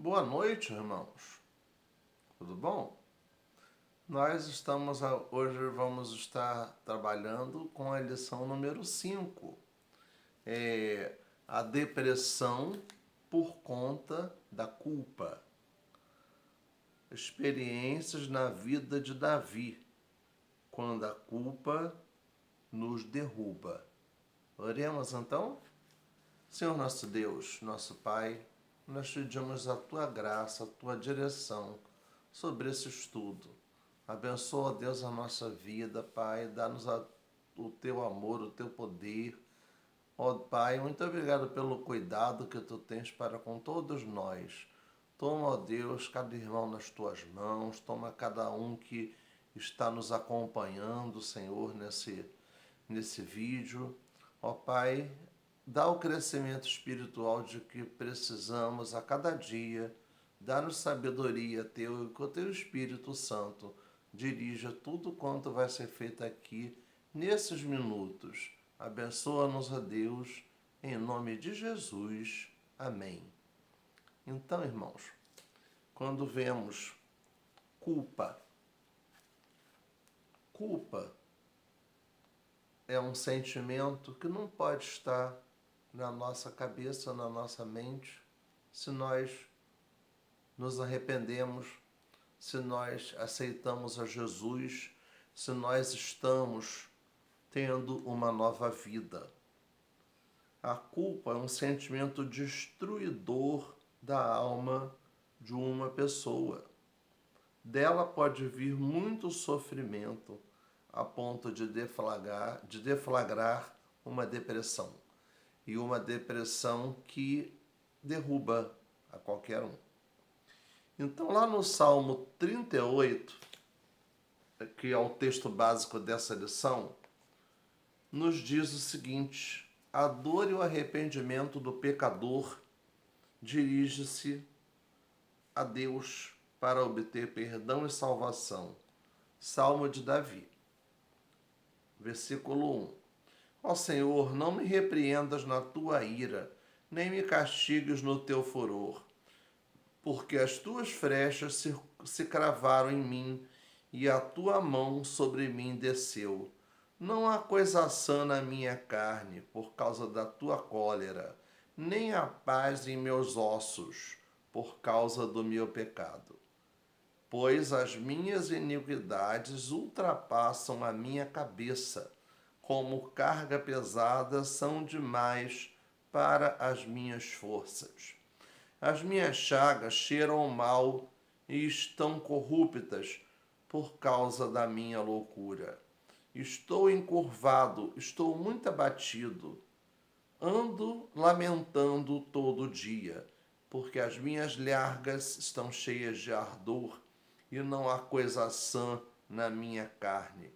Boa noite, irmãos. Tudo bom? Hoje vamos estar trabalhando com a lição número 5. A depressão por conta da culpa. Experiências na vida de Davi, quando a culpa nos derruba. Oremos então? Senhor nosso Deus, nosso Pai, nós pedimos a Tua graça, a Tua direção sobre esse estudo. Abençoa, Deus, a nossa vida, Pai, dá-nos o Teu amor, o Teu poder. Ó Pai, muito obrigado pelo cuidado que Tu tens para com todos nós. Toma, ó Deus, cada irmão nas Tuas mãos, toma cada um que está nos acompanhando, Senhor, nesse vídeo. Ó Pai, dá o crescimento espiritual de que precisamos a cada dia. Dá-nos sabedoria Teu e que o Teu Espírito Santo dirija tudo quanto vai ser feito aqui nesses minutos. Abençoa-nos, a Deus, em nome de Jesus. Amém. Então, irmãos, quando vemos culpa é um sentimento que não pode estar na nossa cabeça, na nossa mente, se nós nos arrependemos, se nós aceitamos a Jesus, se nós estamos tendo uma nova vida. A culpa é um sentimento destruidor da alma de uma pessoa. Dela pode vir muito sofrimento a ponto de deflagrar uma depressão. E uma depressão que derruba a qualquer um. Então, lá no Salmo 38, que é o texto básico dessa lição, nos diz o seguinte: a dor e o arrependimento do pecador dirige-se a Deus para obter perdão e salvação. Salmo de Davi, versículo 1. Ó Senhor, não me repreendas na tua ira, nem me castigues no teu furor, porque as tuas flechas se cravaram em mim e a tua mão sobre mim desceu. Não há coisa sã na minha carne por causa da tua cólera, nem há paz em meus ossos por causa do meu pecado. Pois as minhas iniquidades ultrapassam a minha cabeça, como carga pesada são demais para as minhas forças. As minhas chagas cheiram mal e estão corruptas por causa da minha loucura. Estou encurvado, estou muito abatido. Ando lamentando todo dia, porque as minhas llagas estão cheias de ardor e não há coisa sã na minha carne.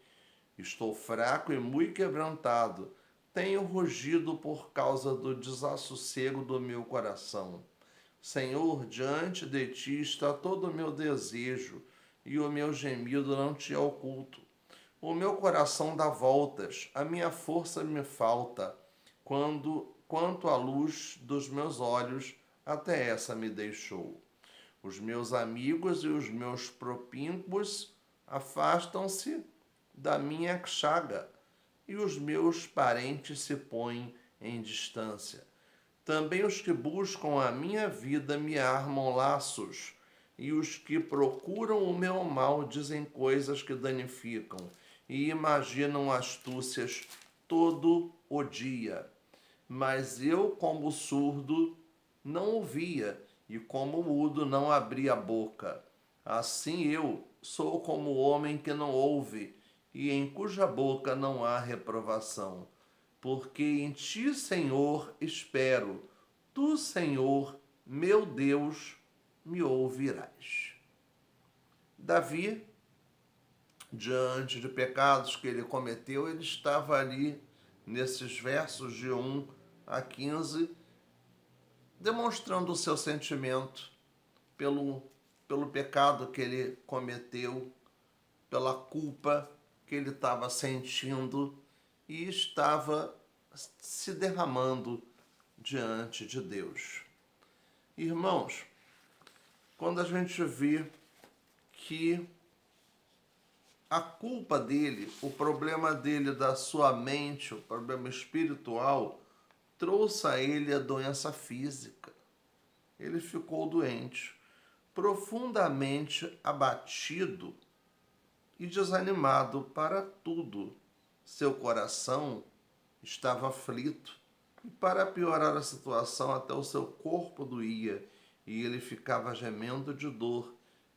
Estou fraco e muito quebrantado. Tenho rugido por causa do desassossego do meu coração. Senhor, diante de ti está todo o meu desejo, e o meu gemido não te é oculto. O meu coração dá voltas, a minha força me falta, quanto à luz dos meus olhos, até essa me deixou. Os meus amigos e os meus propínquos afastam-se da minha chaga, e os meus parentes se põem em distância. Também os que buscam a minha vida me armam laços, e os que procuram o meu mal dizem coisas que danificam, e imaginam astúcias todo o dia. Mas eu, como surdo, não ouvia, e como mudo não abria a boca. Assim eu sou como o homem que não ouve, e em cuja boca não há reprovação. Porque em ti, Senhor, espero. Tu, Senhor, meu Deus, me ouvirás. Davi, diante de pecados que ele cometeu, ele estava ali nesses versos de 1 a 15, demonstrando o seu sentimento pelo pecado que ele cometeu, pela culpa que ele estava sentindo e estava se derramando diante de Deus. Irmãos, quando a gente vê que a culpa dele, o problema dele da sua mente, o problema espiritual, trouxe a ele a doença física. Ele ficou doente, profundamente abatido e desanimado para tudo. Seu coração estava aflito e, para piorar a situação, até o seu corpo doía e ele ficava gemendo de dor.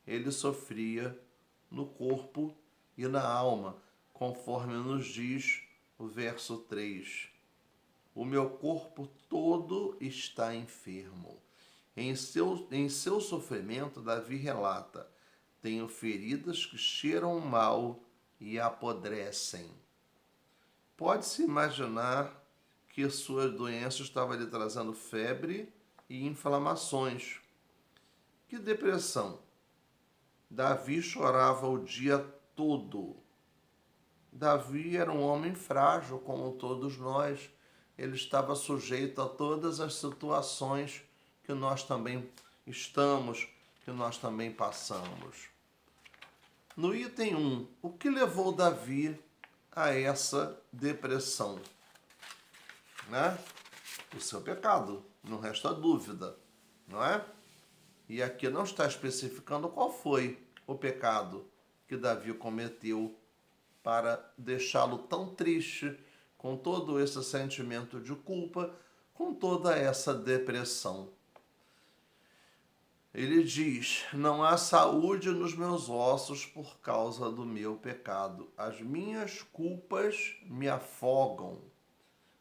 Ele sofria no corpo e na alma, conforme nos diz o verso 3. O meu corpo todo está enfermo. Em seu sofrimento, Davi relata: tenho feridas que cheiram mal e apodrecem. Pode-se imaginar que sua doença estava lhe trazendo febre e inflamações. Que depressão! Davi chorava o dia todo. Davi era um homem frágil, como todos nós. Ele estava sujeito a todas as situações que nós também estamos, que nós também passamos. No item 1, o que levou Davi a essa depressão? Né? O seu pecado, não resta dúvida, não é? E aqui não está especificando qual foi o pecado que Davi cometeu para deixá-lo tão triste, com todo esse sentimento de culpa, com toda essa depressão. Ele diz: não há saúde nos meus ossos por causa do meu pecado. As minhas culpas me afogam.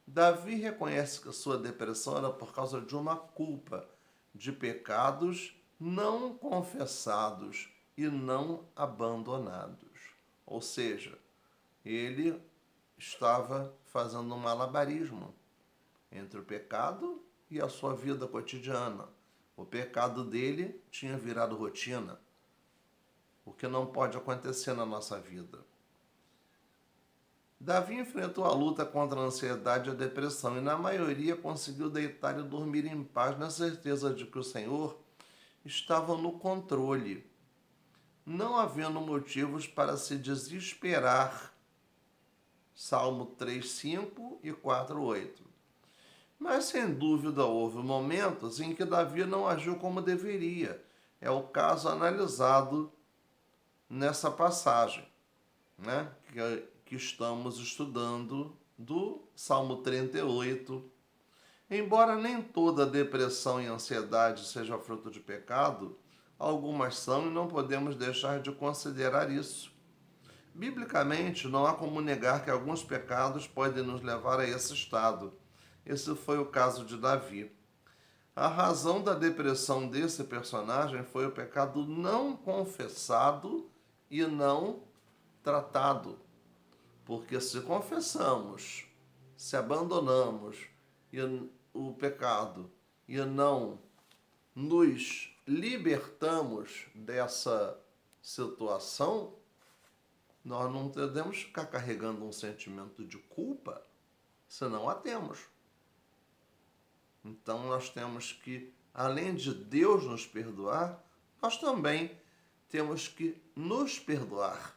Davi reconhece que a sua depressão era por causa de uma culpa, de pecados não confessados e não abandonados. Ou seja, ele estava fazendo um malabarismo entre o pecado e a sua vida cotidiana. O pecado dele tinha virado rotina, o que não pode acontecer na nossa vida. Davi enfrentou a luta contra a ansiedade e a depressão e, na maioria, conseguiu deitar e dormir em paz na certeza de que o Senhor estava no controle, não havendo motivos para se desesperar. Salmo 3:5 e 4:8. Mas, sem dúvida, houve momentos em que Davi não agiu como deveria. É o caso analisado nessa passagem, né? que estamos estudando do Salmo 38. Embora nem toda depressão e ansiedade seja fruto de pecado, algumas são e não podemos deixar de considerar isso. Biblicamente, não há como negar que alguns pecados podem nos levar a esse estado. Esse foi o caso de Davi. A razão da depressão desse personagem foi o pecado não confessado e não tratado. Porque se confessamos, se abandonamos o pecado e não nos libertamos dessa situação, nós não podemos ficar carregando um sentimento de culpa se não a temos. Então nós temos que, além de Deus nos perdoar, nós também temos que nos perdoar.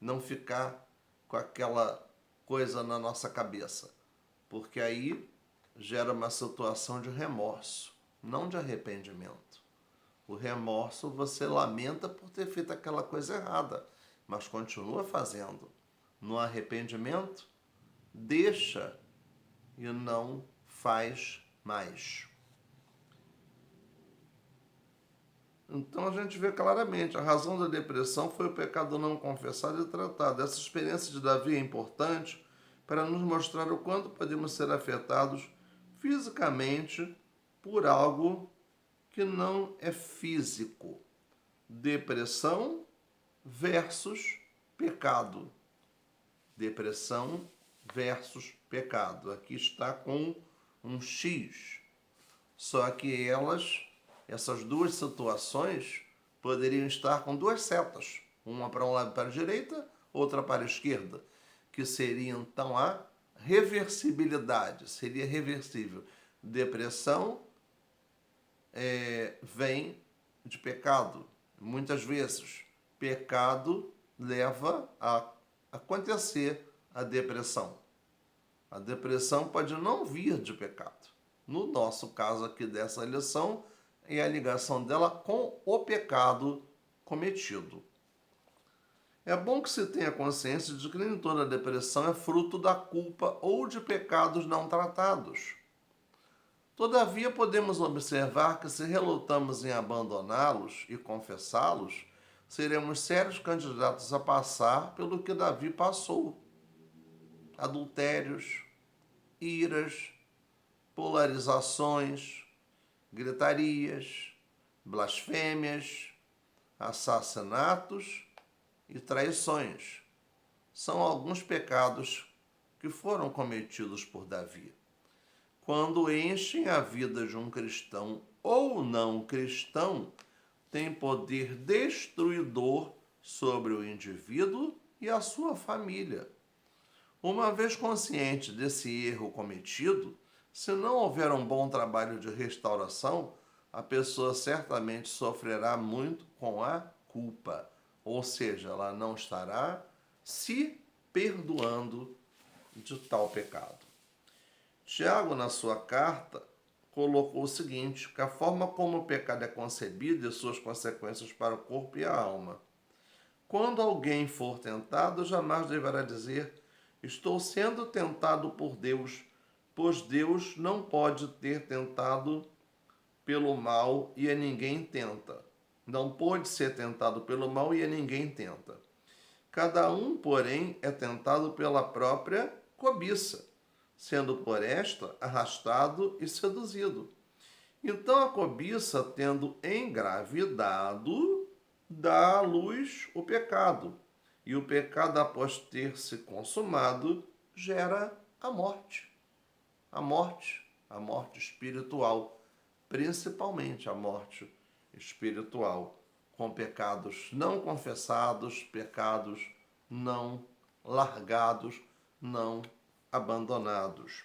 Não ficar com aquela coisa na nossa cabeça. Porque aí gera uma situação de remorso, não de arrependimento. O remorso você lamenta por ter feito aquela coisa errada, mas continua fazendo. No arrependimento, deixa e não faz mais. Então a gente vê claramente, a razão da depressão foi o pecado não confessado e tratado. Essa experiência de Davi é importante para nos mostrar o quanto podemos ser afetados fisicamente por algo que não é físico. Depressão versus pecado. Depressão versus pecado. Aqui está com um X. Só que essas duas situações poderiam estar com duas setas. Uma para um lado e para a direita, outra para a esquerda. Que seria então a reversibilidade. Seria reversível. Depressão vem de pecado. Muitas vezes, pecado leva a acontecer a depressão. A depressão pode não vir de pecado. No nosso caso aqui dessa lição, é a ligação dela com o pecado cometido. É bom que se tenha consciência de que nem toda depressão é fruto da culpa ou de pecados não tratados. Todavia, podemos observar que se relutamos em abandoná-los e confessá-los, seremos sérios candidatos a passar pelo que Davi passou. Adultérios, iras, polarizações, gritarias, blasfêmias, assassinatos e traições. São alguns pecados que foram cometidos por Davi. Quando enchem a vida de um cristão ou não cristão, tem poder destruidor sobre o indivíduo e a sua família. Uma vez consciente desse erro cometido, se não houver um bom trabalho de restauração, a pessoa certamente sofrerá muito com a culpa, ou seja, ela não estará se perdoando de tal pecado. Tiago, na sua carta, colocou o seguinte, que a forma como o pecado é concebido e suas consequências para o corpo e a alma. Quando alguém for tentado, jamais deverá dizer, estou sendo tentado por Deus, pois Deus não pode ter tentado pelo mal e a ninguém tenta. Não pode ser tentado pelo mal e a ninguém tenta. Cada um, porém, é tentado pela própria cobiça, sendo por esta arrastado e seduzido. Então a cobiça, tendo engravidado, dá à luz o pecado. E o pecado, após ter se consumado, gera a morte. A morte espiritual, principalmente a morte espiritual, com pecados não confessados, pecados não largados, não abandonados.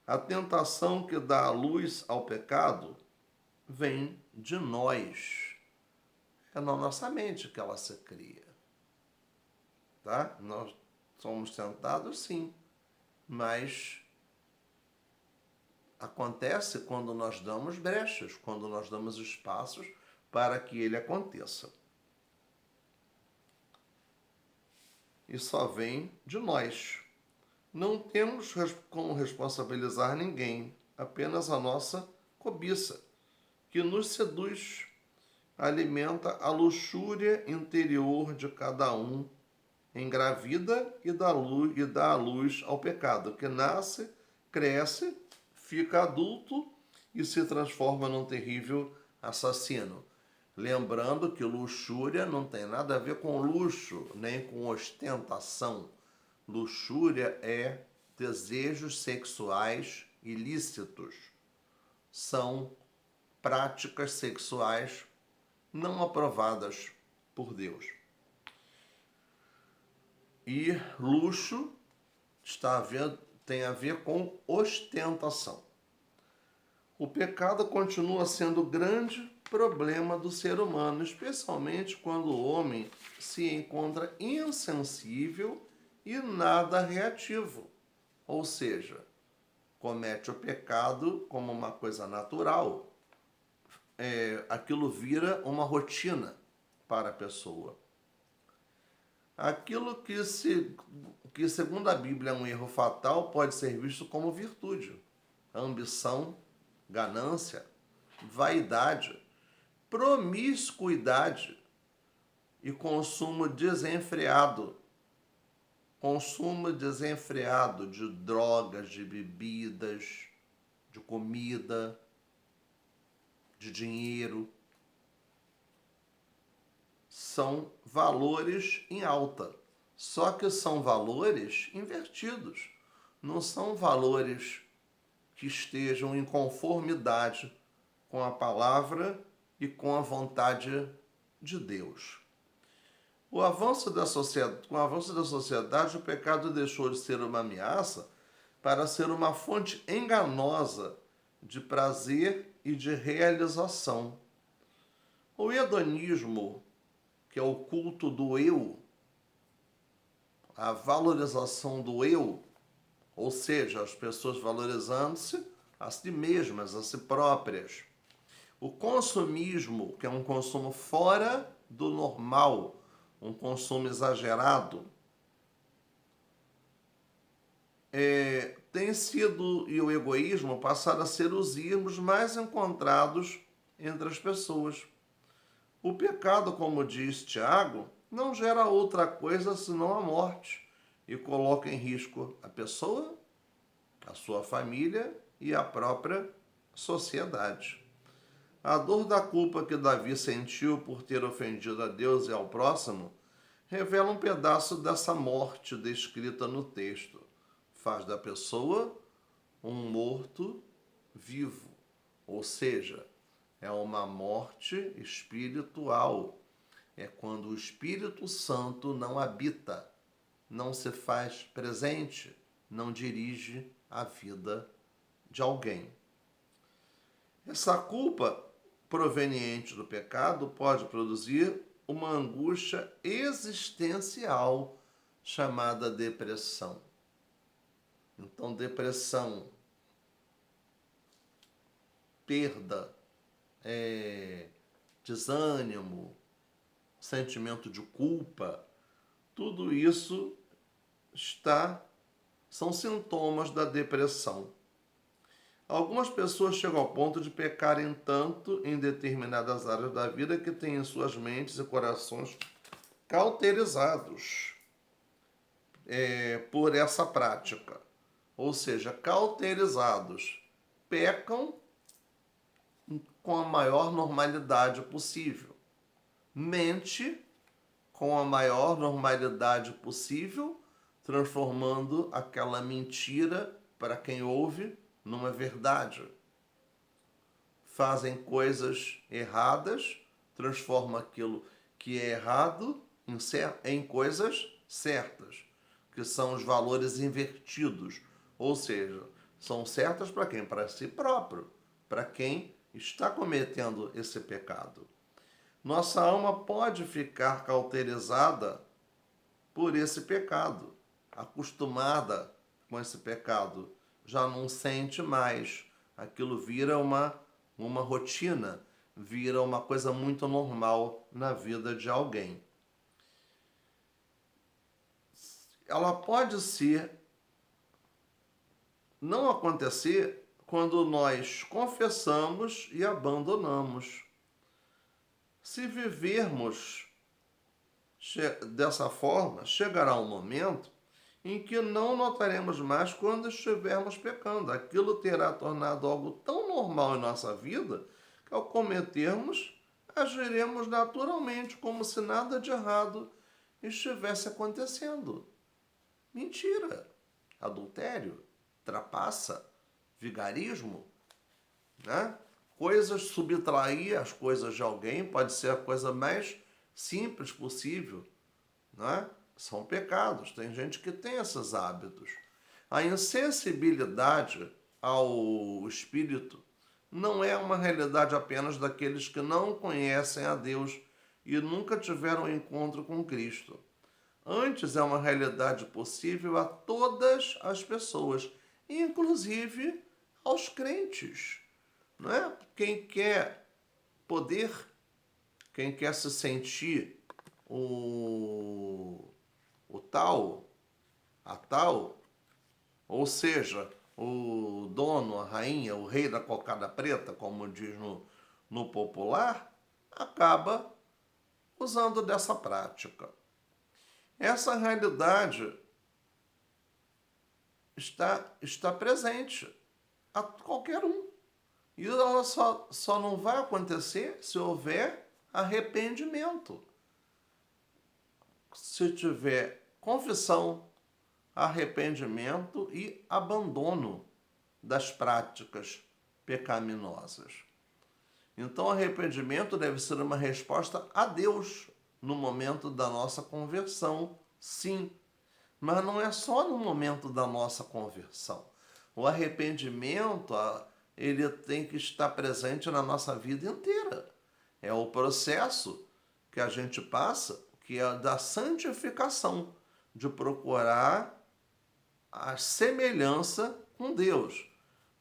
A tentação que dá a luz ao pecado vem de nós. É na nossa mente que ela se cria. Tá? Nós somos tentados, sim, mas acontece quando nós damos brechas, quando nós damos espaços para que ele aconteça. E só vem de nós. Não temos como responsabilizar ninguém, apenas a nossa cobiça, que nos seduz, alimenta a luxúria interior de cada um, engravida e dá luz ao pecado, que nasce, cresce, fica adulto e se transforma num terrível assassino. Lembrando que luxúria não tem nada a ver com luxo, nem com ostentação. Luxúria é desejos sexuais ilícitos. São práticas sexuais não aprovadas por Deus. E luxo tem a ver com ostentação. O pecado continua sendo o grande problema do ser humano, especialmente quando o homem se encontra insensível e nada reativo. Ou seja, comete o pecado como uma coisa natural. Aquilo vira uma rotina para a pessoa. Aquilo que, segundo a Bíblia, é um erro fatal, pode ser visto como virtude. Ambição, ganância, vaidade, promiscuidade e consumo desenfreado de drogas, de bebidas, de comida, de dinheiro. São valores em alta, só que são valores invertidos, não são valores que estejam em conformidade com a palavra e com a vontade de Deus. Com o avanço da sociedade, o pecado deixou de ser uma ameaça para ser uma fonte enganosa de prazer e de realização. O hedonismo, que é o culto do eu, a valorização do eu, ou seja, as pessoas valorizando-se a si mesmas, a si próprias. O consumismo, que é um consumo fora do normal, um consumo exagerado, tem sido, e o egoísmo passaram a ser os erros mais encontrados entre as pessoas. O pecado, como diz Tiago, não gera outra coisa senão a morte e coloca em risco a pessoa, a sua família e a própria sociedade. A dor da culpa que Davi sentiu por ter ofendido a Deus e ao próximo revela um pedaço dessa morte descrita no texto. Faz da pessoa um morto vivo, ou seja, é uma morte espiritual. É quando o Espírito Santo não habita, não se faz presente, não dirige a vida de alguém. Essa culpa proveniente do pecado pode produzir uma angústia existencial chamada depressão. Então, depressão, perda, desânimo, sentimento de culpa, tudo isso são sintomas da depressão. Algumas pessoas chegam ao ponto de pecarem tanto em determinadas áreas da vida que têm suas mentes e corações cauterizados por essa prática. Ou seja, cauterizados, pecam com a maior normalidade possível. Mente com a maior normalidade possível, transformando aquela mentira para quem ouve numa verdade. Fazem coisas erradas, transformam aquilo que é errado em coisas certas, que são os valores invertidos. Ou seja, são certas para quem? Para si próprio, para quem está cometendo esse pecado. Nossa alma pode ficar cauterizada por esse pecado, acostumada com esse pecado, já não sente mais. Aquilo vira uma rotina, vira uma coisa muito normal na vida de alguém. Ela pode não acontecer quando nós confessamos e abandonamos. Se vivermos dessa forma, chegará um momento em que não notaremos mais quando estivermos pecando. Aquilo terá tornado algo tão normal em nossa vida que, ao cometermos, agiremos naturalmente, como se nada de errado estivesse acontecendo. Mentira, adultério, trapaça, vigarismo, né? Coisas, subtrair as coisas de alguém pode ser a coisa mais simples possível, né? São pecados, tem gente que tem esses hábitos. A insensibilidade ao espírito não é uma realidade apenas daqueles que não conhecem a Deus e nunca tiveram encontro com Cristo. Antes, é uma realidade possível a todas as pessoas, inclusive aos crentes. Não é? Quem quer poder, quem quer se sentir a tal, ou seja, o dono, a rainha, o rei da cocada preta, como diz no popular, acaba usando dessa prática. Essa realidade está presente a qualquer um. E ela só não vai acontecer se houver arrependimento. Se tiver confissão, arrependimento e abandono das práticas pecaminosas. Então, arrependimento deve ser uma resposta a Deus no momento da nossa conversão, sim. Mas não é só no momento da nossa conversão. O arrependimento, ele tem que estar presente na nossa vida inteira. É o processo que a gente passa, que é da santificação, de procurar a semelhança com Deus,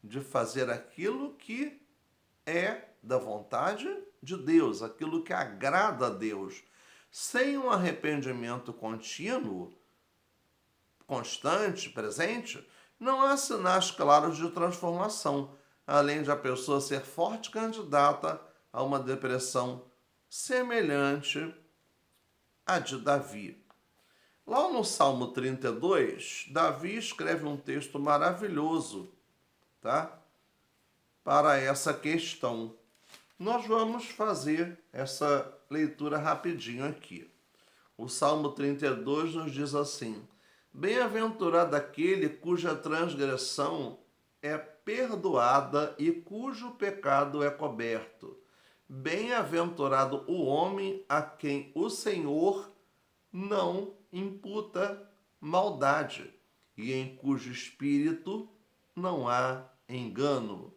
de fazer aquilo que é da vontade de Deus, aquilo que agrada a Deus. Sem um arrependimento contínuo, constante, presente, não há sinais claros de transformação, além de a pessoa ser forte candidata a uma depressão semelhante à de Davi. Lá no Salmo 32, Davi escreve um texto maravilhoso, tá? Para essa questão. Nós vamos fazer essa leitura rapidinho aqui. O Salmo 32 nos diz assim: Bem-aventurado aquele cuja transgressão é perdoada e cujo pecado é coberto. Bem-aventurado o homem a quem o Senhor não imputa maldade e em cujo espírito não há engano.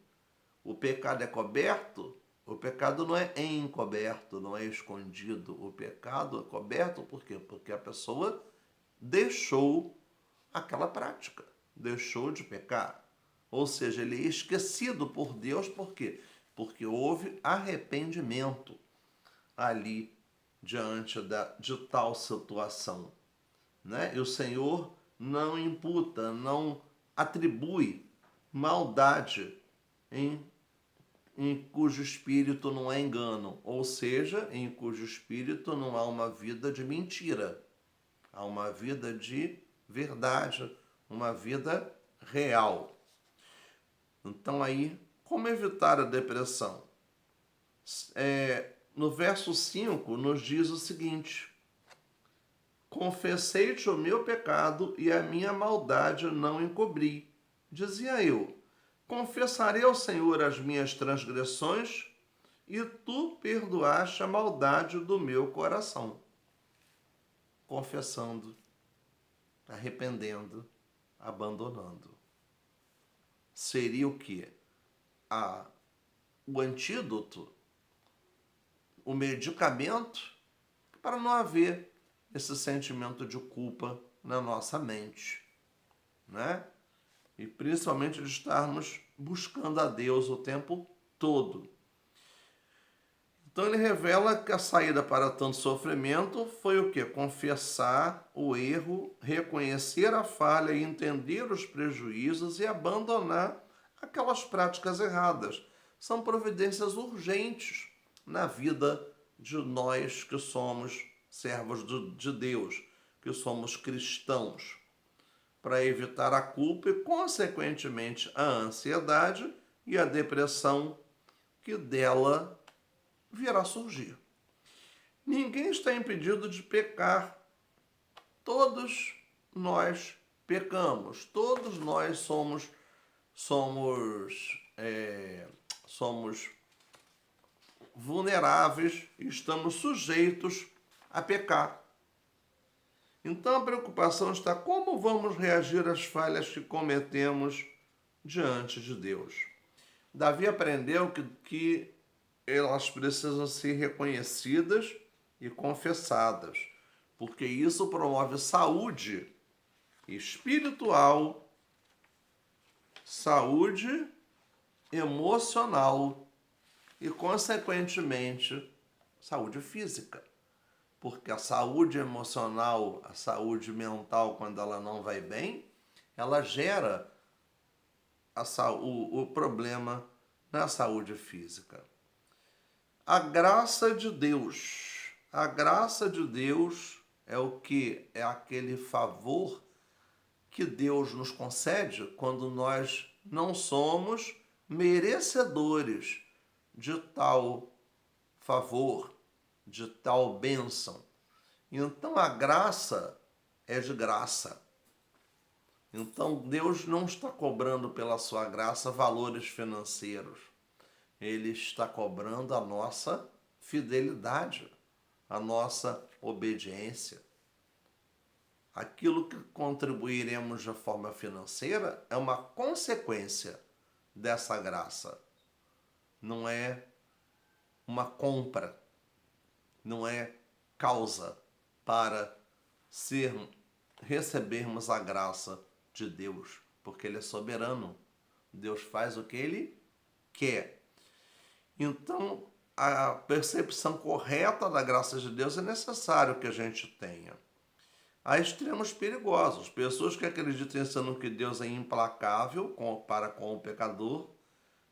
O pecado é coberto? O pecado não é encoberto, não é escondido. O pecado é coberto por quê? Porque a pessoa deixou aquela prática, deixou de pecar. Ou seja, ele é esquecido por Deus, por quê? Porque houve arrependimento ali diante de tal situação. Né? E o Senhor não imputa, não atribui maldade em cujo espírito não há engano, ou seja, em cujo espírito não há uma vida de mentira, há uma vida de verdade, uma vida real. Então aí, como evitar a depressão? No verso 5 nos diz o seguinte: Confessei-te o meu pecado e a minha maldade não encobri. Dizia eu: Confessarei ao Senhor as minhas transgressões e tu perdoaste a maldade do meu coração. Confessando, arrependendo, abandonando. Seria o quê? O antídoto, o medicamento para não haver esse sentimento de culpa na nossa mente, né? E principalmente de estarmos buscando a Deus o tempo todo. Então ele revela que a saída para tanto sofrimento foi o quê? Confessar o erro, reconhecer a falha e entender os prejuízos e abandonar aquelas práticas erradas. São providências urgentes na vida de nós que somos servos de Deus, que somos cristãos, para evitar a culpa e, consequentemente, a ansiedade e a depressão que dela virá surgir. Ninguém está impedido de pecar. Todos nós pecamos. Todos nós somos vulneráveis e estamos sujeitos a pecar. Então a preocupação está como vamos reagir às falhas que cometemos diante de Deus. Davi aprendeu que elas precisam ser reconhecidas e confessadas, porque isso promove saúde espiritual, saúde emocional e, consequentemente, saúde física. Porque a saúde emocional, a saúde mental, quando ela não vai bem, ela gera o problema na saúde física. A graça de Deus. A graça de Deus é o que? É aquele favor que Deus nos concede quando nós não somos merecedores de tal favor, de tal bênção. Então a graça é de graça. Então Deus não está cobrando pela sua graça valores financeiros. Ele está cobrando a nossa fidelidade, a nossa obediência. Aquilo que contribuiremos de forma financeira é uma consequência dessa graça. Não é uma compra, não é causa para recebermos a graça de Deus, porque Ele é soberano. Deus faz o que Ele quer. Então, a percepção correta da graça de Deus é necessário que a gente tenha. Há extremos perigosos, pessoas que acreditam sendo que Deus é implacável para com o pecador,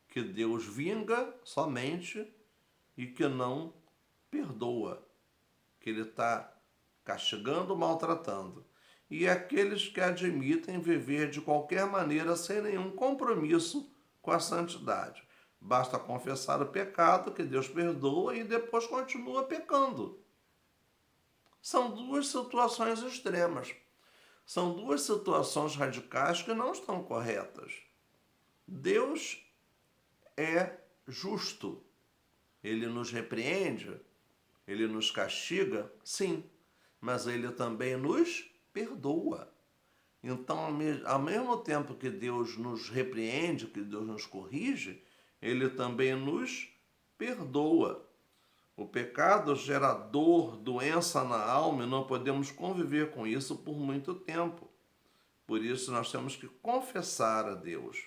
que Deus vinga somente e que não perdoa, que Ele está castigando, maltratando. E aqueles que admitem viver de qualquer maneira sem nenhum compromisso com a santidade. Basta confessar o pecado que Deus perdoa e depois continua pecando. São duas situações extremas. São duas situações radicais que não estão corretas. Deus é justo. Ele nos repreende, Ele nos castiga, sim, mas Ele também nos perdoa. Então, ao mesmo tempo que Deus nos repreende, que Deus nos corrige, Ele também nos perdoa. O pecado gera dor, doença na alma e não podemos conviver com isso por muito tempo. Por isso nós temos que confessar a Deus.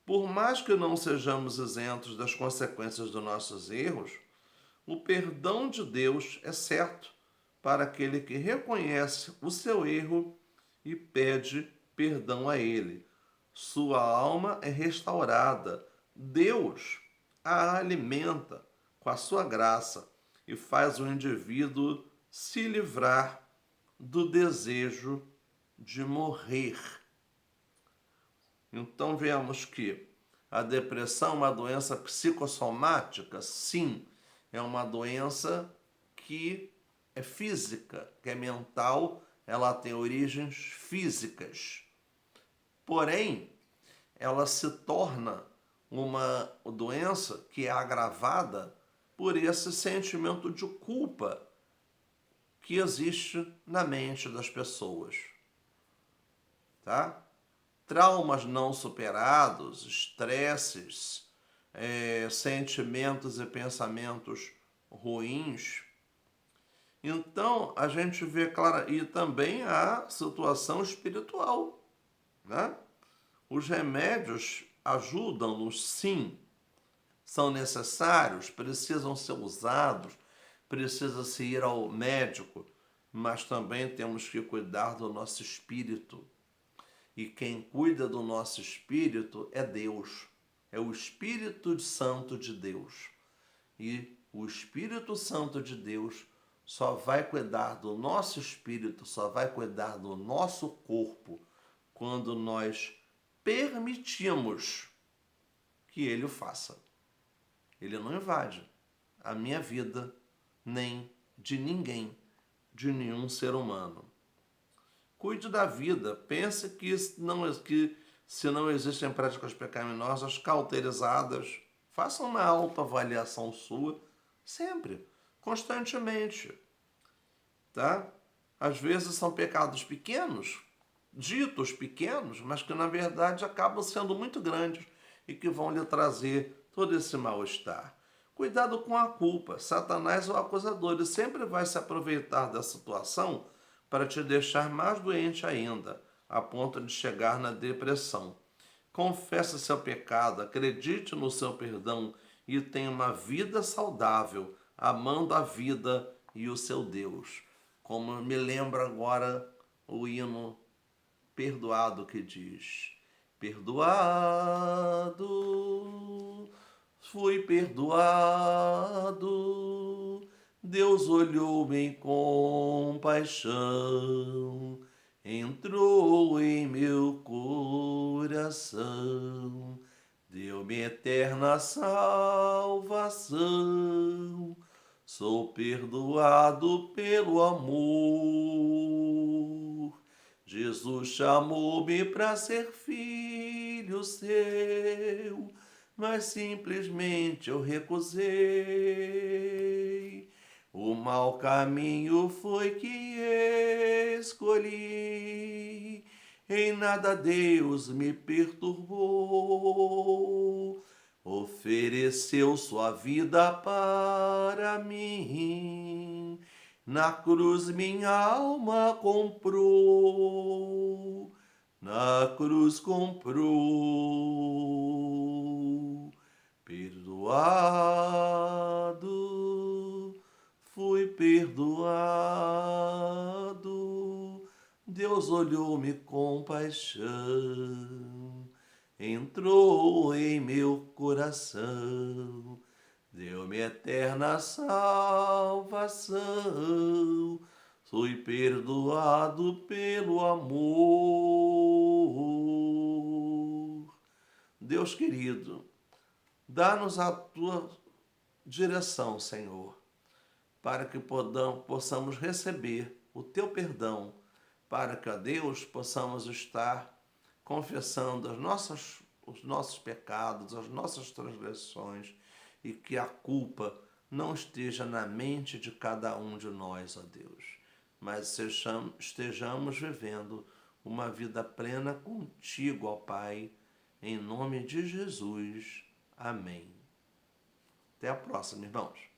Por mais que não sejamos isentos das consequências dos nossos erros, o perdão de Deus é certo para aquele que reconhece o seu erro e pede perdão a Ele. Sua alma é restaurada. Deus a alimenta com a sua graça e faz o indivíduo se livrar do desejo de morrer. Então vemos que a depressão é uma doença psicossomática? Sim, é uma doença que é física, que é mental, ela tem origens físicas. Porém, ela se torna uma doença que é agravada por esse sentimento de culpa que existe na mente das pessoas. Tá? Traumas não superados, estresses, sentimentos e pensamentos ruins. Então, a gente vê claro, e também a situação espiritual, né? Os remédios ajudam-nos, sim, são necessários, precisam ser usados, precisa-se ir ao médico, mas também temos que cuidar do nosso espírito. E quem cuida do nosso espírito é Deus, é o Espírito Santo de Deus. E o Espírito Santo de Deus só vai cuidar do nosso espírito, só vai cuidar do nosso corpo quando nós permitimos que Ele o faça. Ele não invade a minha vida, nem de ninguém, de nenhum ser humano. Cuide da vida. Pense que se não existem práticas pecaminosas cauterizadas, faça uma autoavaliação sua, sempre, constantemente. Tá? Às vezes são pecados pequenos, ditos pequenos, mas que na verdade acabam sendo muito grandes e que vão lhe trazer todo esse mal-estar. Cuidado com a culpa. Satanás é o acusador. Ele sempre vai se aproveitar da situação para te deixar mais doente ainda, a ponto de chegar na depressão. Confesse seu pecado, acredite no seu perdão e tenha uma vida saudável, amando a vida e o seu Deus. Como me lembra agora o hino Perdoado que diz: perdoado, fui perdoado, Deus olhou-me em compaixão, entrou em meu coração, deu-me eterna salvação, sou perdoado pelo amor. Jesus chamou-me para ser filho seu, mas simplesmente eu recusei. O mau caminho foi que escolhi, em nada Deus me perturbou. ofereceu sua vida para mim. Na cruz minha alma comprou, na cruz comprou. Perdoado, fui perdoado. Deus olhou-me com paixão, entrou em meu coração, deu-me eterna salvação. Fui perdoado pelo amor. Deus querido, dá-nos a tua direção, Senhor, para que possamos receber o teu perdão, para que, ó Deus, possamos estar confessando os nossos pecados, as nossas transgressões, e que a culpa não esteja na mente de cada um de nós, ó Deus, mas estejamos vivendo uma vida plena contigo, ó Pai, em nome de Jesus. Amém. Até a próxima, irmãos.